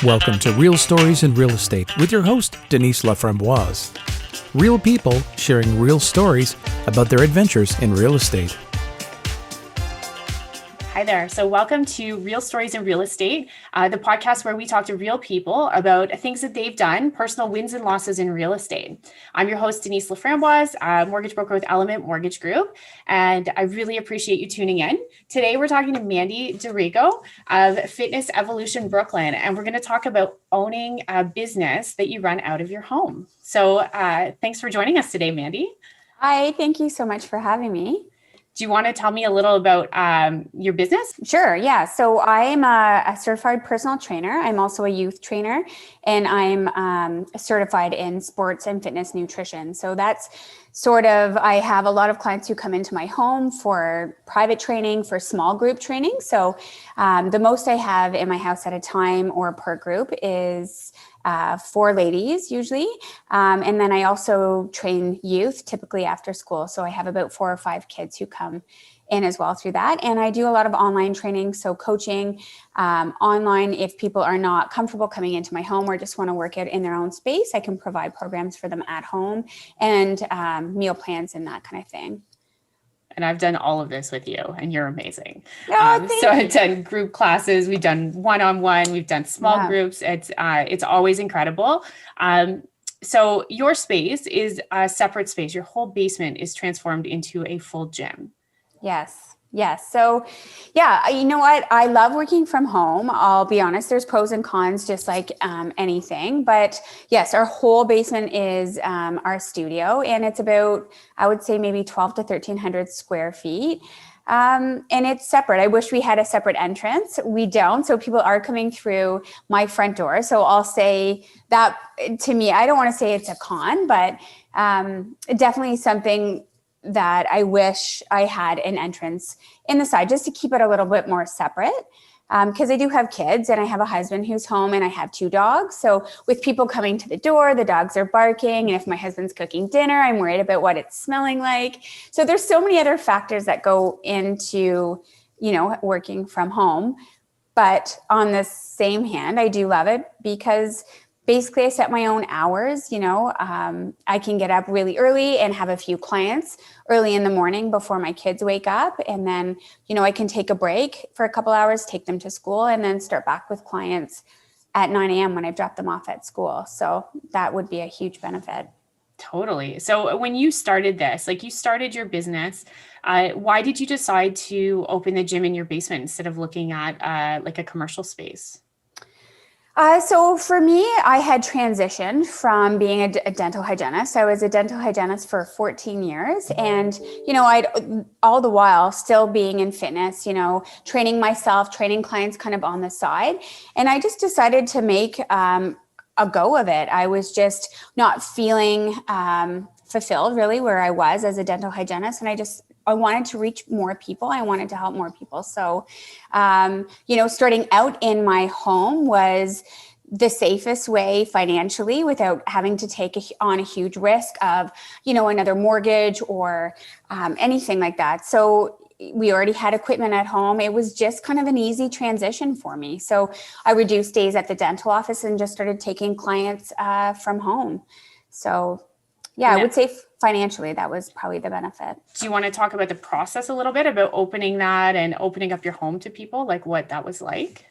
Welcome to Real Stories in Real Estate with your host, Denise Laframboise. Real people sharing real stories about their adventures in real estate. Hi there. So welcome to Real Stories in Real Estate, the podcast where we talk to real people about things that they've done, personal wins and losses in real estate. I'm your host, Denise Laframboise, mortgage broker with Element Mortgage Group, and I really appreciate you tuning in. Today, we're talking to Mandy Dorego of Fitness Evolution Brooklyn, and we're going to talk about owning a business that you run out of your home. So thanks for joining us today, Mandy. Hi, thank you so much for having me. Do you want to tell me a little about your business? Sure. Yeah. So I'm a certified personal trainer. I'm also a youth trainer, and I'm certified in sports and fitness nutrition. So that's I have a lot of clients who come into my home for private training, for small group training. So the most I have in my house at a time or per group is 4 ladies usually. And then I also train youth typically after school. So I have about 4 or 5 kids who come in as well through that. And I do a lot of online training. So coaching online, if people are not comfortable coming into my home or just want to work out in their own space, I can provide programs for them at home and meal plans and that kind of thing. And I've done all of this with you, and you're amazing. Oh, so I've done group classes, we've done one-on-one, we've done small groups. It's always incredible. So your space is a separate space. Your whole basement is transformed into a full gym. Yes. So yeah, you know what? I love working from home. I'll be honest, there's pros and cons, just like anything. But yes, our whole basement is our studio, and it's about, I would say maybe 12 to 1,300 square feet. And it's separate. I wish we had a separate entrance. We don't. So people are coming through my front door. So I'll say that, to me, I don't want to say it's a con, but definitely something that I wish I had an entrance in the side just to keep it a little bit more separate. Because I do have kids and I have a husband who's home and I have 2 dogs. So with people coming to the door, the dogs are barking. And if my husband's cooking dinner, I'm worried about what it's smelling like. So there's so many other factors that go into, working from home. But on the same hand, I do love it because basically I set my own hours. I can get up really early and have a few clients early in the morning before my kids wake up. And then, I can take a break for a couple hours, take them to school, and then start back with clients at 9 a.m. when I drop them off at school. So that would be a huge benefit. Totally. So when you started this, you started your business, why did you decide to open the gym in your basement instead of looking at a commercial space? So for me, I had transitioned from being a dental hygienist. I was a dental hygienist for 14 years. And, I'd all the while still being in fitness, training myself, training clients kind of on the side. And I just decided to make a go of it. I was just not feeling fulfilled really where I was as a dental hygienist. And I wanted to reach more people. I wanted to help more people. So, starting out in my home was the safest way financially without having to take on a huge risk of, another mortgage or anything like that. So we already had equipment at home. It was just kind of an easy transition for me. So I reduced days at the dental office and just started taking clients from home. So yeah, I would say financially, that was probably the benefit. Do you want to talk about the process a little bit about opening that and opening up your home to people, like what that was like?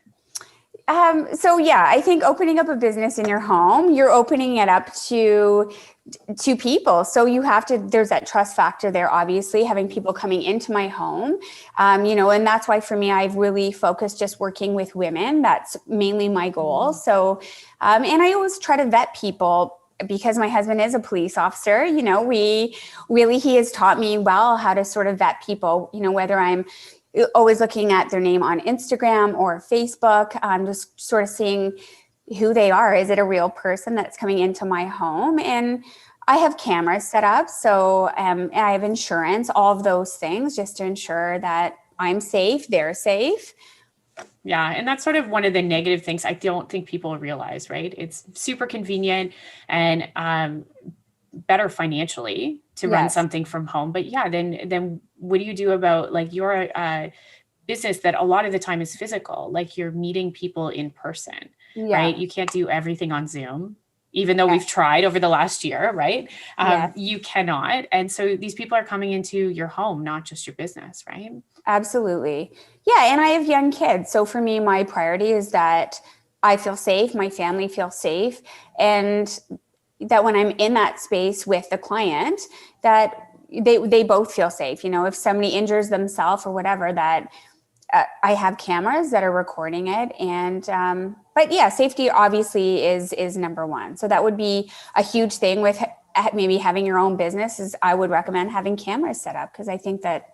So yeah, I think opening up a business in your home, you're opening it up to people. So there's that trust factor there, obviously, having people coming into my home, and that's why for me, I've really focused just working with women. That's mainly my goal. So, and I always try to vet people. Because my husband is a police officer, he has taught me well how to sort of vet people, whether I'm always looking at their name on Instagram or Facebook, just sort of seeing who they are. Is it a real person that's coming into my home? And I have cameras set up. So I have insurance, all of those things just to ensure that I'm safe, they're safe. Yeah. And that's sort of one of the negative things I don't think people realize, right? It's super convenient and better financially to run something from home. But yeah, then what do you do about your business that a lot of the time is physical, like you're meeting people in person? right? You can't do everything on Zoom, even though we've tried over the last year, right? You cannot. And so these people are coming into your home, not just your business, right? Absolutely. Yeah. And I have young kids. So for me, my priority is that I feel safe, my family feels safe, and that when I'm in that space with the client, that they both feel safe. If somebody injures themselves or whatever, that I have cameras that are recording it. And but yeah, safety obviously is number one. So that would be a huge thing with maybe having your own business. Is I would recommend having cameras set up, because I think that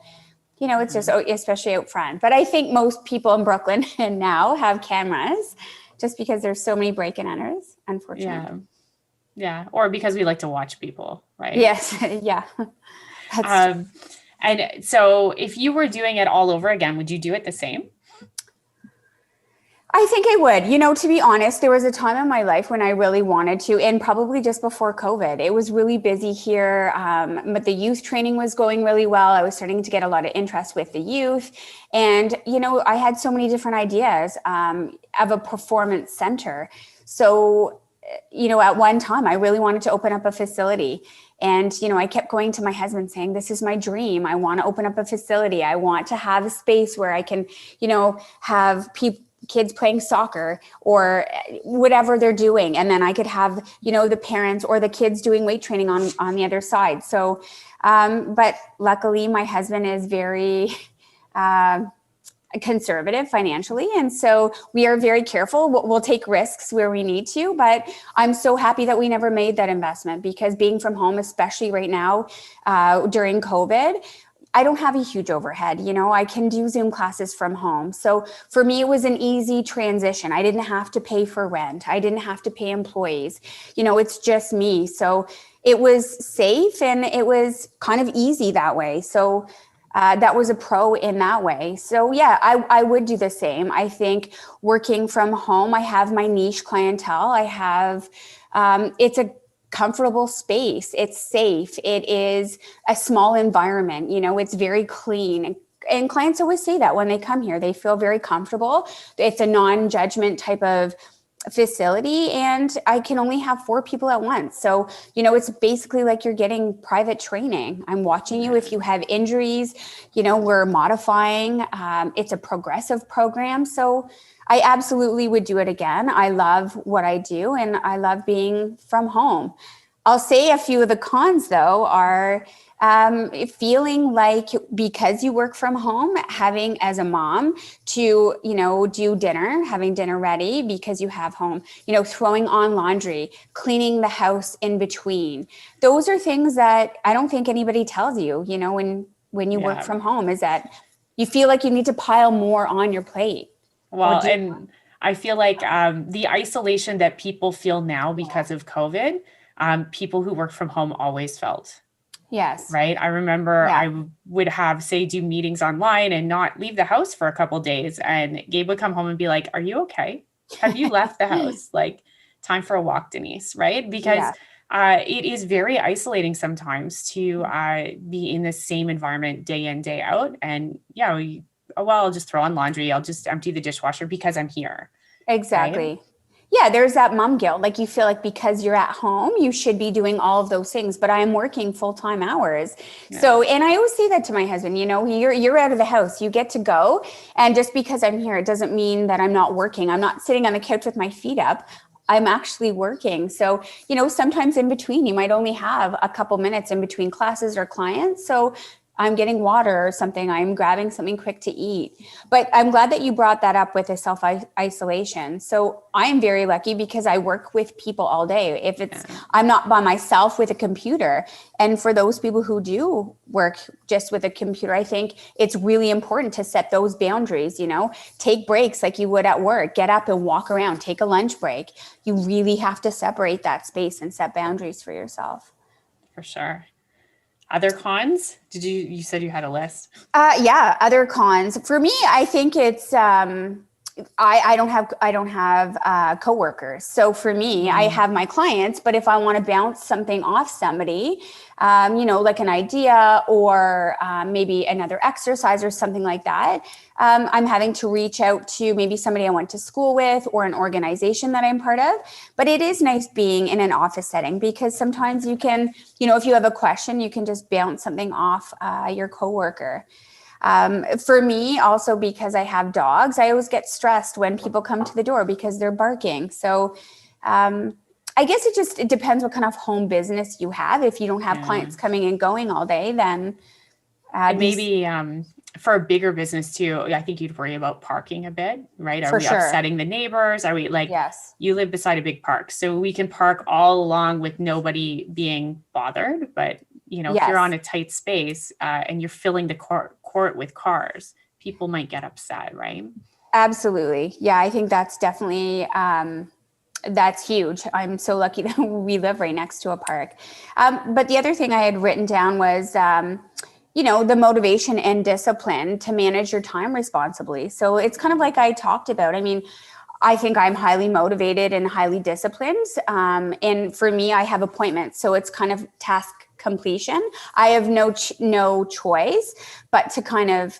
it's just, especially out front. But I think most people in Brooklyn and now have cameras, just because there's so many break and enters, unfortunately. Yeah. Or because we like to watch people, right? Yes. Yeah. And so if you were doing it all over again, would you do it the same? I think I would. To be honest, there was a time in my life when I really wanted to, and probably just before COVID. It was really busy here, but the youth training was going really well. I was starting to get a lot of interest with the youth. And, I had so many different ideas of a performance center. So, at one time, I really wanted to open up a facility. And, I kept going to my husband saying, this is my dream. I want to open up a facility. I want to have a space where I can, have kids playing soccer or whatever they're doing. And then I could have, the parents or the kids doing weight training on the other side. So, but luckily my husband is very, conservative financially. And so we are very careful. We'll take risks where we need to, but I'm so happy that we never made that investment, because being from home, especially right now, during COVID, I don't have a huge overhead. I can do Zoom classes from home. So for me, it was an easy transition. I didn't have to pay for rent. I didn't have to pay employees. It's just me. So it was safe and it was kind of easy that way. So that was a pro in that way. So yeah, I would do the same. I think working from home, I have my niche clientele. I have, it's a comfortable space. It's safe. It is a small environment. It's very clean. And clients always say that when they come here, they feel very comfortable. It's a non-judgment type of facility, and I can only have 4 people at once. So, it's basically like you're getting private training. I'm watching you. If you have injuries, we're modifying. It's a progressive program. So I absolutely would do it again. I love what I do, and I love being from home. I'll say a few of the cons, though, are feeling like, because you work from home, having as a mom to, do dinner, having dinner ready because you have home, throwing on laundry, cleaning the house in between. Those are things that I don't think anybody tells you, when you work from home, is that you feel like you need to pile more on your plate. Well, and I feel like the isolation that people feel now because of COVID, people who work from home always felt. Yes. Right. I remember I would have, do meetings online and not leave the house for a couple of days. And Gabe would come home and be like, are you okay? Have you left the house? Like, time for a walk, Denise. Right. Because it is very isolating sometimes to be in the same environment day in, day out. And I'll just throw on laundry. I'll just empty the dishwasher because I'm here. Exactly. Right? Yeah, there's that mom guilt. Like, you feel like because you're at home, you should be doing all of those things, but I am working full-time hours. Yeah. So, and I always say that to my husband, you're out of the house, you get to go. And just because I'm here, it doesn't mean that I'm not working. I'm not sitting on the couch with my feet up. I'm actually working. So, sometimes in between, you might only have a couple minutes in between classes or clients. So I'm getting water or something. I'm grabbing something quick to eat. But I'm glad that you brought that up with the self-isolation. So I'm very lucky because I work with people all day. If I'm not by myself with a computer. And for those people who do work just with a computer, I think it's really important to set those boundaries, take breaks like you would at work, get up and walk around, take a lunch break. You really have to separate that space and set boundaries for yourself. For sure. Other cons? You said you had a list? Other cons. For me, I think it's I don't have coworkers. So for me, I have my clients, but if I want to bounce something off somebody, like an idea or maybe another exercise or something like that, I'm having to reach out to maybe somebody I went to school with or an organization that I'm part of. But it is nice being in an office setting because sometimes you can, if you have a question, you can just bounce something off your coworker. For me, also because I have dogs, I always get stressed when people come to the door because they're barking. So I guess it depends what kind of home business you have. If you don't have clients coming and going all day, then maybe for a bigger business too, I think you'd worry about parking a bit, right? Are we sure. upsetting the neighbors? Are we Yes. You live beside a big park, so we can park all along with nobody being bothered. But if you're on a tight space and you're filling the court with cars, people might get upset, right? Absolutely. Yeah, I think that's definitely, that's huge. I'm so lucky that we live right next to a park. But the other thing I had written down was, the motivation and discipline to manage your time responsibly. So it's kind of like I talked about. I mean, I think I'm highly motivated and highly disciplined. And for me, I have appointments. So it's kind of task completion. I have no choice but to kind of,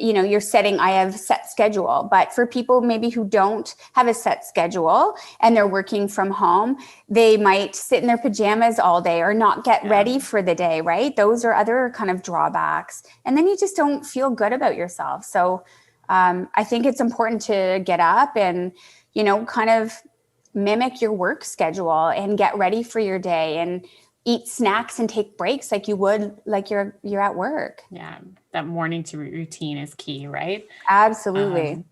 I have set schedule. But for people maybe who don't have a set schedule and they're working from home, they might sit in their pajamas all day or not get ready for the day, right? Those are other kind of drawbacks. And then you just don't feel good about yourself. So I think it's important to get up and, kind of mimic your work schedule and get ready for your day and eat snacks and take breaks like you would, like you're at work. Yeah. That morning to routine is key, right? Absolutely.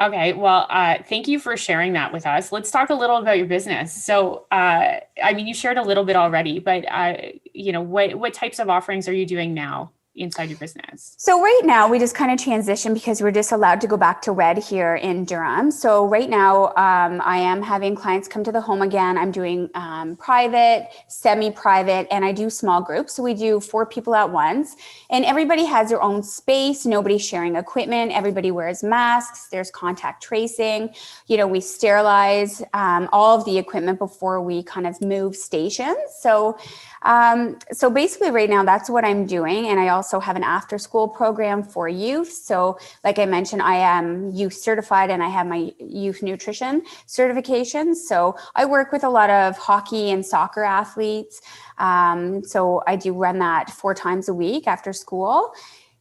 Okay. Well, thank you for sharing that with us. Let's talk a little about your business. So, you shared a little bit already, but, what types of offerings are you doing now inside your business? So right now we just kind of transition because we're just allowed to go back to red here in Durham. So right now I am having clients come to the home again. I'm doing private, semi-private, and I do small groups. So we do 4 people at once and everybody has their own space. Nobody's sharing equipment. Everybody wears masks. There's contact tracing. We sterilize all of the equipment before we kind of move stations. So basically right now that's what I'm doing. And I also have an after school program for youth. So like I mentioned, I am youth certified and I have my youth nutrition certifications. So I work with a lot of hockey and soccer athletes. So I do run that 4 times a week after school.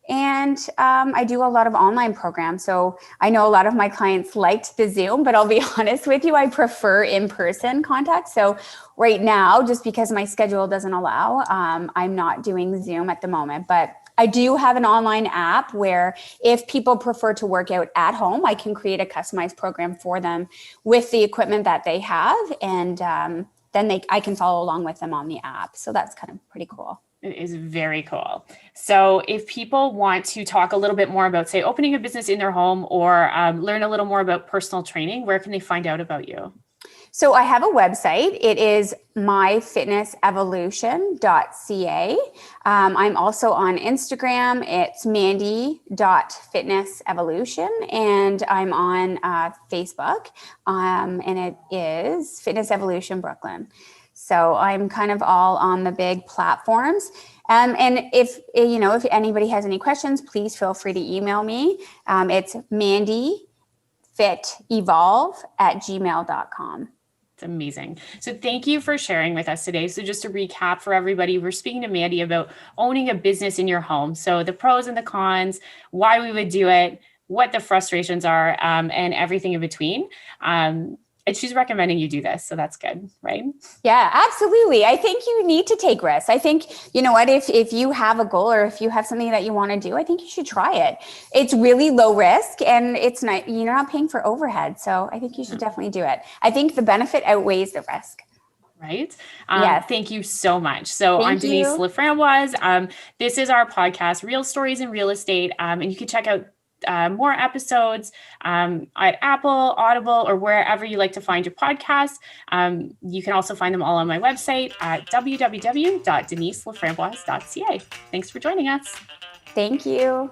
And I do a lot of online programs. So I know a lot of my clients liked the Zoom, but I'll be honest with you, I prefer in-person contact. So right now, just because my schedule doesn't allow, I'm not doing Zoom at the moment. But I do have an online app where if people prefer to work out at home, I can create a customized program for them with the equipment that they have. And then I can follow along with them on the app. So that's kind of pretty cool. It is very cool. So if people want to talk a little bit more about, say, opening a business in their home or learn a little more about personal training, where can they find out about you? So I have a website. It is myfitnessevolution.ca. I'm also on Instagram. It's mandy.fitnessevolution. And I'm on Facebook. And it is Fitness Evolution Brooklyn. So I'm kind of all on the big platforms. And if anybody has any questions, please feel free to email me. It's mandyfitevolve@gmail.com. It's amazing. So thank you for sharing with us today. So just to recap for everybody, we're speaking to Mandy about owning a business in your home. So the pros and the cons, why we would do it, what the frustrations are, and everything in between. And she's recommending you do this. So that's good, right? Yeah, absolutely. I think you need to take risks. I think, if you have a goal or if you have something that you want to do, I think you should try it. It's really low risk and it's not, you're not paying for overhead. So I think you should definitely do it. I think the benefit outweighs the risk. Right? Yes. Thank you so much. So I'm Denise Laframboise. This is our podcast, Real Stories in Real Estate. And you can check out more episodes at Apple, Audible, or wherever you like to find your podcasts. You can also find them all on my website at www.deniselaframboise.ca. Thanks for joining us. Thank you.